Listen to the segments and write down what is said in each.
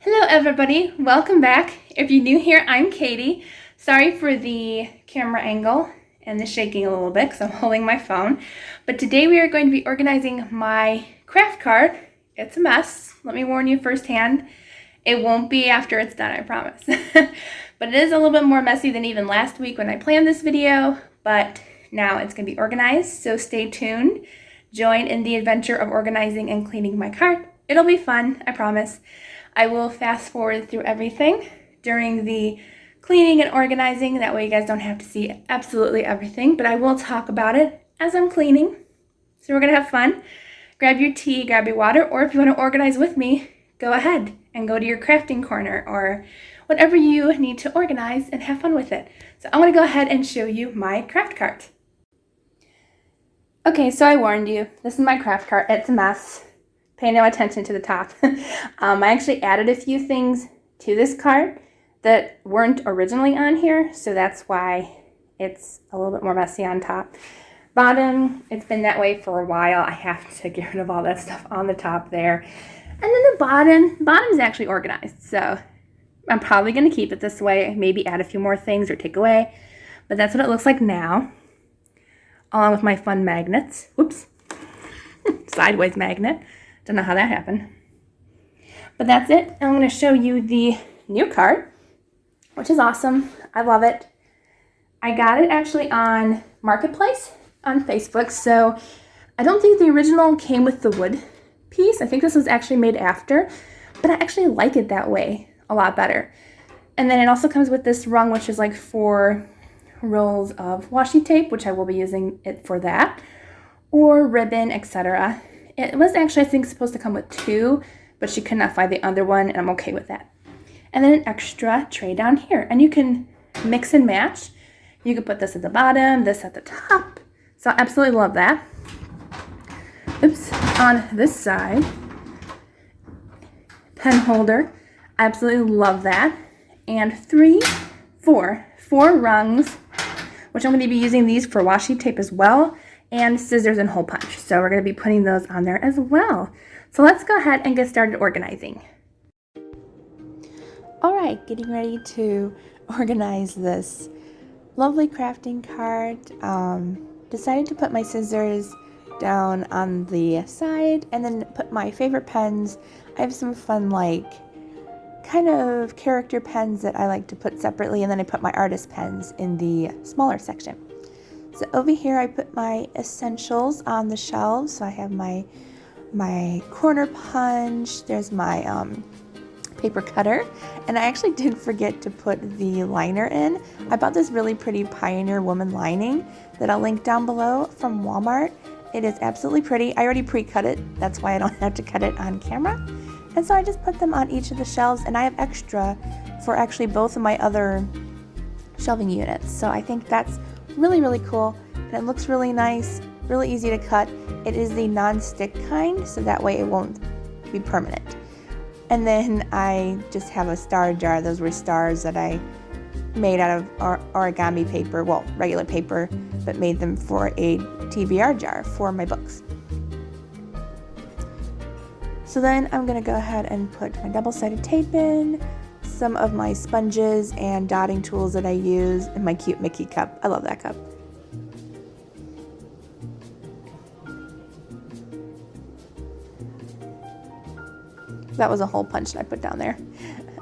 Hello everybody, welcome back. If you're new here, I'm Katie. Sorry for the camera angle and the shaking a little bit because I'm holding my phone. But today we are going to be organizing my craft card. It's a mess, let me warn you firsthand. It won't be after it's done, I promise. But it is a little bit more messy than even last week when I planned this video, but now it's going to be organized, so stay tuned. Join in the adventure of organizing and cleaning my card. It'll be fun, I promise. I will fast forward through everything during the cleaning and organizing. That way you guys don't have to see absolutely everything, but I will talk about it as I'm cleaning. So we're going to have fun. Grab your tea, grab your water, or if you want to organize with me, go ahead and go to your crafting corner or whatever you need to organize and have fun with it. So I'm going to go ahead and show you my craft cart. Okay, so I warned you. This is my craft cart. It's a mess. Pay no attention to the top. I actually added a few things to this cart that weren't originally on here, so that's why it's a little bit more messy on top. Bottom, it's been that way for a while. I have to get rid of all that stuff on the top there. And then the bottom is actually organized, so I'm probably going to keep it this way, maybe add a few more things or take away, but that's what it looks like now, along with my fun magnets. Whoops, sideways magnet. Don't know how that happened. But that's it. I'm going to show you the new card, which is awesome. I love it. I got it actually on Marketplace on Facebook. So I don't think the original came with the wood piece. I think this was actually made after, but I actually like it that way a lot better. And then it also comes with this rung, which is like 4 rolls of washi tape, which I will be using it for that, or ribbon, etc. It was actually, I think, supposed to come with 2, but she could not find the other one, and I'm okay with that. And then an extra tray down here, and you can mix and match. You could put this at the bottom, this at the top. So I absolutely love that. Oops, on this side, pen holder. I absolutely love that. And 4 rungs, which I'm going to be using these for washi tape as well, and scissors and hole punch. So we're going to be putting those on there as well. So let's go ahead and get started organizing. All right, getting ready to organize this lovely crafting card. Decided to put my scissors down on the side and then put my favorite pens. I have some fun kind of character pens that I like to put separately, and then I put my artist pens in the smaller section. So over here I put my essentials on the shelves. So I have my corner punch, there's my paper cutter, and I actually did forget to put the liner in. I bought this really pretty Pioneer Woman lining that I'll link down below from Walmart. It is absolutely pretty. I already pre-cut it, that's why I don't have to cut it on camera. And so I just put them on each of the shelves, and I have extra for actually both of my other shelving units. So I think that's really, really cool, and it looks really nice, really easy to cut. It is the non-stick kind, so that way it won't be permanent. And then I just have a star jar. Those were stars that I made out of origami paper, well, regular paper, but made them for a TBR jar for my books. So then I'm going to go ahead and put my double-sided tape in, some of my sponges and dotting tools that I use, and my cute Mickey cup. I love that cup. That was a hole punch that I put down there.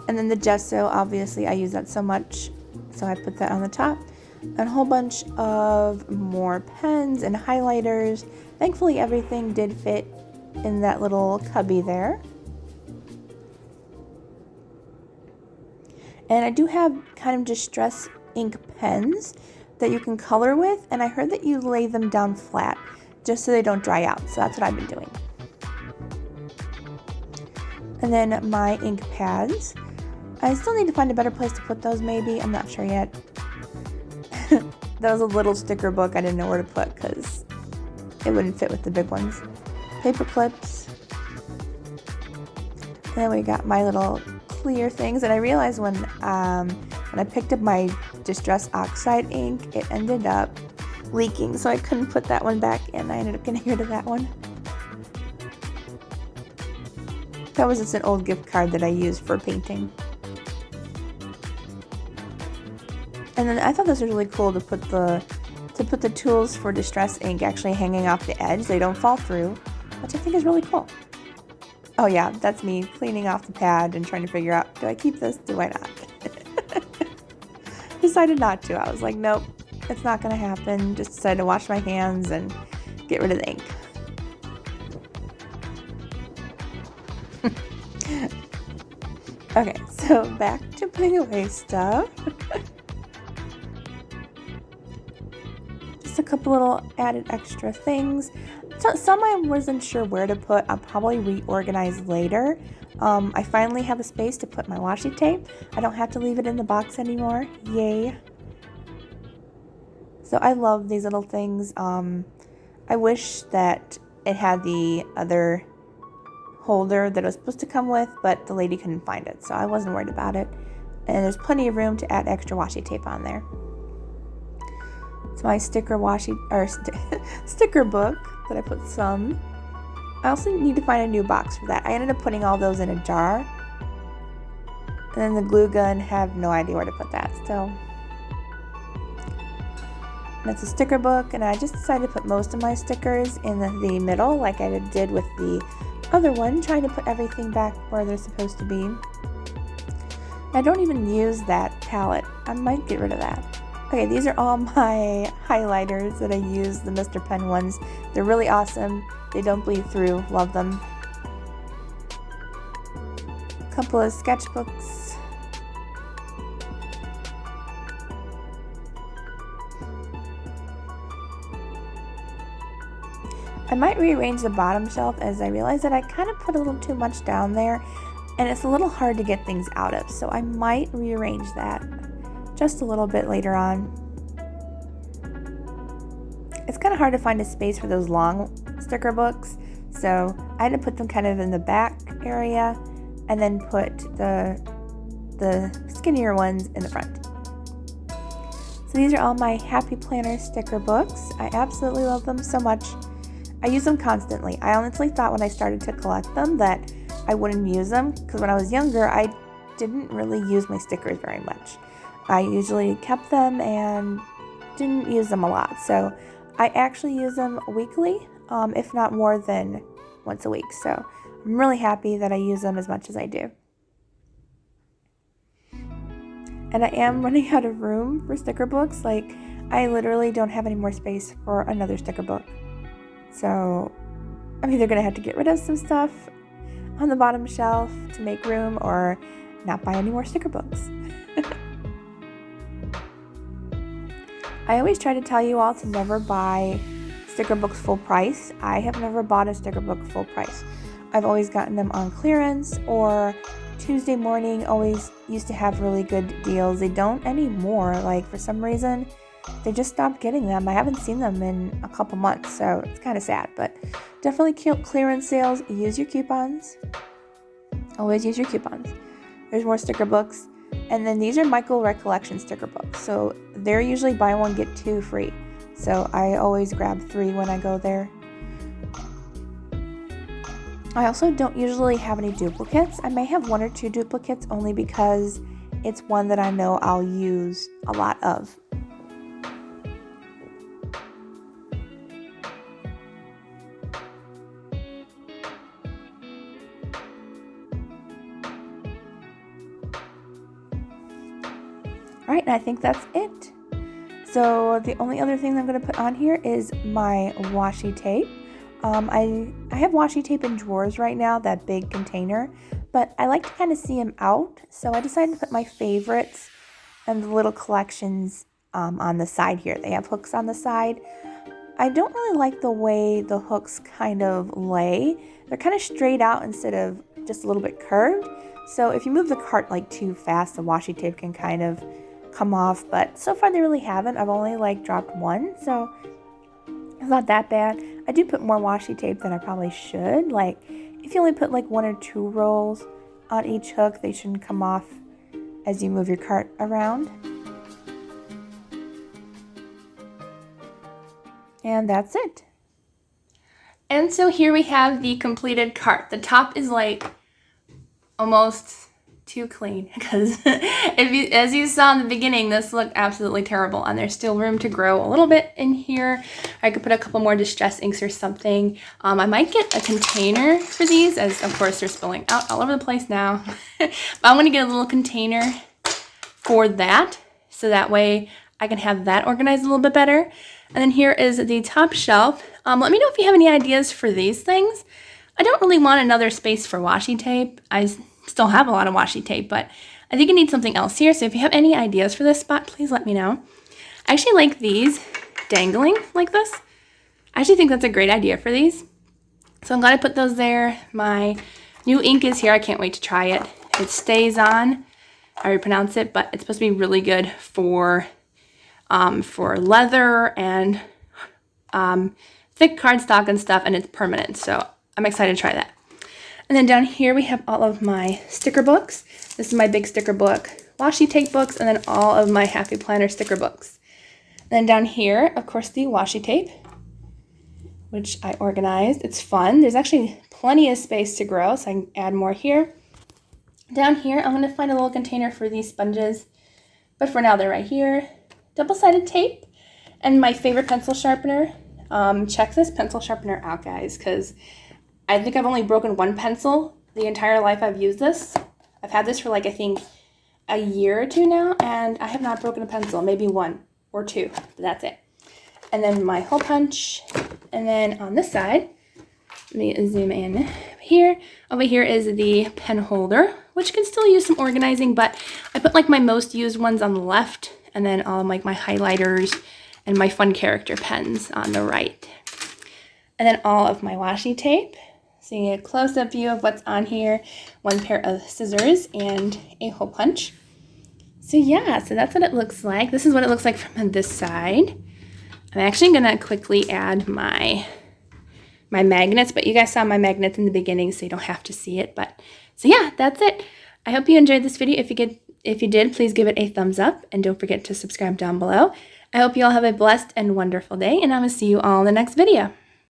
And then the gesso, obviously I use that so much, so I put that on the top. And a whole bunch of more pens and highlighters. Thankfully everything did fit in that little cubby there. And I do have kind of distress ink pens that you can color with, and I heard that you lay them down flat just so they don't dry out, so that's what I've been doing. And then my ink pads. I still need to find a better place to put those maybe, I'm not sure yet. That was a little sticker book I didn't know where to put because it wouldn't fit with the big ones. Paper clips. And then we got my little clear things, and I realized when I picked up my Distress Oxide ink, it ended up leaking, so I couldn't put that one back in. I ended up getting rid of that one. That was just an old gift card that I used for painting. And then I thought this was really cool to put the tools for Distress ink actually hanging off the edge. They don't fall through, which I think is really cool. Oh yeah, that's me cleaning off the pad and trying to figure out, do I keep this? Do I not? Decided not to. I was like, nope, it's not going to happen. Just decided to wash my hands and get rid of the ink. Okay, so back to putting away stuff. Just a couple little added extra things. So, some I wasn't sure where to put. I'll probably reorganize later. I finally have a space to put my washi tape. I don't have to leave it in the box anymore. Yay. So I love these little things. I wish that it had the other holder that it was supposed to come with, but the lady couldn't find it, so I wasn't worried about it. And there's plenty of room to add extra washi tape on there. It's my sticker sticker book that I put some. I also need to find a new box for that. I ended up putting all those in a jar. And then the glue gun, have no idea where to put that still. And it's a sticker book, and I just decided to put most of my stickers in the middle like I did with the other one, trying to put everything back where they're supposed to be. I don't even use that palette. I might get rid of that. Okay, these are all my highlighters that I use, the Mr. Pen ones. They're really awesome. They don't bleed through. Love them. A couple of sketchbooks. I might rearrange the bottom shelf as I realize that I kind of put a little too much down there and it's a little hard to get things out of, so I might rearrange that just a little bit later on. It's kind of hard to find a space for those long sticker books, so I had to put them kind of in the back area and then put the skinnier ones in the front. So these are all my Happy Planner sticker books. I absolutely love them so much. I use them constantly. I honestly thought when I started to collect them that I wouldn't use them, because when I was younger I didn't really use my stickers very much. I usually kept them and didn't use them a lot. So I actually use them weekly, if not more than once a week. So I'm really happy that I use them as much as I do. And I am running out of room for sticker books. Like, I literally don't have any more space for another sticker book. So I'm either going to have to get rid of some stuff on the bottom shelf to make room or not buy any more sticker books. I always try to tell you all to never buy sticker books full price. I have never bought a sticker book full price. I've always gotten them on clearance, or Tuesday Morning always used to have really good deals. They don't anymore. Like, for some reason, they just stopped getting them. I haven't seen them in a couple months, so it's kind of sad. But definitely clearance sales. Use your coupons. Always use your coupons. There's more sticker books. And then these are Michael Recollection sticker books. So they're usually buy one, get two free. So I always grab 3 when I go there. I also don't usually have any duplicates. I may have 1 or 2 duplicates only because it's one that I know I'll use a lot of. Alright, and I think that's it. So the only other thing I'm going to put on here is my washi tape. I have washi tape in drawers right now, that big container, but I like to kind of see them out, so I decided to put my favorites and the little collections on the side here. They have hooks on the side. I don't really like the way the hooks kind of lay. They're kind of straight out instead of just a little bit curved, so if you move the cart like too fast, the washi tape can kind of come off, but so far they really haven't. I've only dropped 1, so it's not that bad. I do put more washi tape than I probably should. Like, if you only put 1 or 2 rolls on each hook, they shouldn't come off as you move your cart around. And that's it. And so here we have the completed cart. The top is almost too clean because as you saw in the beginning, this looked absolutely terrible, and there's still room to grow a little bit in here. I could put a couple more distress inks or something. I might get a container for these, as of course they're spilling out all over the place now. But I'm going to get a little container for that, so that way I can have that organized a little bit better. And then here is the top shelf. Let me know if you have any ideas for these things. I don't really want another space for washi tape. I still have a lot of washi tape, but I think I need something else here. So if you have any ideas for this spot, please let me know. I actually like these dangling like this. I actually think that's a great idea for these. So I'm glad I put those there. My new ink is here. I can't wait to try it. It stays on. I already pronounce it, but it's supposed to be really good for leather and thick cardstock and stuff, and it's permanent. So I'm excited to try that. And then down here we have all of my sticker books. This is my big sticker book, washi tape books, and then all of my Happy Planner sticker books. And then down here, of course, the washi tape, which I organized. It's fun. There's actually plenty of space to grow, so I can add more here. Down here, I'm going to find a little container for these sponges, but for now they're right here. Double-sided tape and my favorite pencil sharpener. Check this pencil sharpener out, guys, because I think I've only broken one pencil the entire life I've used this. I've had this for like, I think, a year or two now, and I have not broken a pencil, maybe one or two, but that's it. And then my hole punch. And then on this side, let me zoom in here. Over here is the pen holder, which can still use some organizing, but I put like my most used ones on the left, and then all of like my highlighters and my fun character pens on the right. And then all of my washi tape. Seeing a close-up view of what's on here, one pair of scissors and a hole punch. So yeah, so that's what it looks like. This is what it looks like from this side. I'm actually gonna quickly add my magnets, but you guys saw my magnets in the beginning, so you don't have to see it. But so yeah, that's it. I hope you enjoyed this video. If you did, please give it a thumbs up, and don't forget to subscribe down below. I hope you all have a blessed and wonderful day, and I will see you all in the next video.